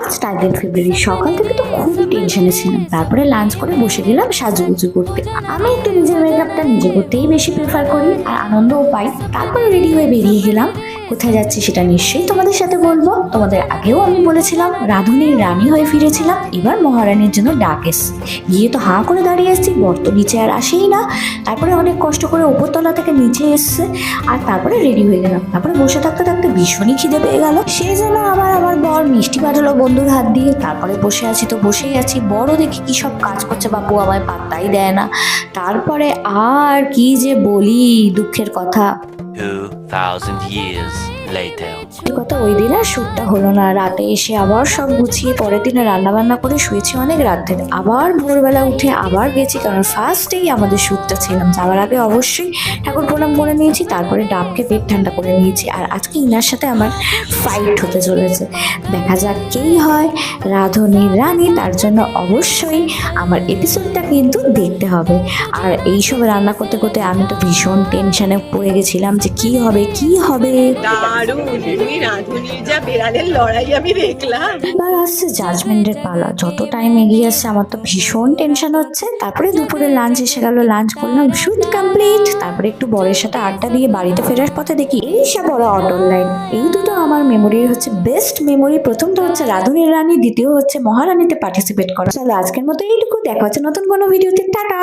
আজ টার্গেট ফেব্রুয়ারি। সকাল থেকে তো খুবই টেনশনে ছিলাম। তারপরে লাঞ্চ করে বসে গেলাম সাজুগুজু করতে। আমি একটু নিজের মেকআপটা নিজে করতেই বেশি প্রেফার করি আর আনন্দও পাই। তারপরে রেডি হয়ে বেরিয়ে গেলাম। কোথায় যাচ্ছি সেটা নিশ্চয়ই তোমাদের সাথে বলবো। তোমাদের আগেও আমি বলেছিলাম রাধুনির রানী হয়ে ফিরেছিলাম, এবার মহারানীর জন্য ডাক এসছে। গিয়ে তো হাঁ করে দাঁড়িয়ে এসেছি, বর তো নিচে আর আসেই না। তারপরে অনেক কষ্ট করে উপরতলা থেকে নিচে এসছে আর তারপরে রেডি হয়ে গেলাম। তারপরে বসে থাকতে থাকতে ভীষণই খিদে পেয়ে গেল। সেই জন্য আবার আমার বর মিষ্টি পাঠালো বন্ধুর হাত দিয়ে। তারপরে বসে আছি তো বসেই আছি, বড় দেখি কি সব কাজ করছে, বাপু আমায় পাত্তাই দেয় না। তারপরে আর কি যে বলি, দুঃখের কথা। 2000 years later. কথা ওই দিন আর শ্যুটটা হলো না। রাতে এসে আবার সব গুছিয়ে পরের দিনে রান্না বান্না করে শুয়েছি অনেক রাতে। আবার ভোরবেলা উঠে আবার গেছি, কারণ ফার্স্টেই আমাদের শ্যুটটা ছিলাম। যাওয়ার আগে অবশ্যই ঠাকুর প্রণাম করে নিয়েছি, তারপরে ডাবকে পেট ঠান্ডা করে নিয়েছি। আর আজকে ইনার সাথে আমার ফাইট হতে চলেছে। দেখা যাক কেই হয় রাধুনির রানী, তার জন্য অবশ্যই আমার এপিসোডটা কিন্তু দেখতে হবে। আর এইসব রান্না করতে করতে আমি তো ভীষণ টেনশনে পড়ে গেছিলাম যে কি হবে কি হবে। দারুণ, তুমি রাধুনির যা বেড়ালের লড়াই আমি দেখলাম। এবার আসছে জাজমেন্টের পালা। যত টাইম এগিয়ে আসছে আমার তো ভীষণ টেনশন হচ্ছে। তারপরে দুপুরে লাঞ্চ এসে গেল, লাঞ্চ করলাম, শুট কমপ্লিট। তারপরে একটু বরের সাথে আড্ডা দিয়ে বাড়িতে ফেরার পথে দেখি এই সব বড় অটোর লাইন। এই দুটো আমার মেমোরির হচ্ছে বেস্ট মেমোরি। প্রথমটা হচ্ছে রাধুনির রানী, দ্বিতীয় হচ্ছে মহারানীতে পার্টিসিপেট করা। চলো আজকের মতো এইটুকু, দেখা হচ্ছে নতুন কোনো ভিডিওতে। টাটা।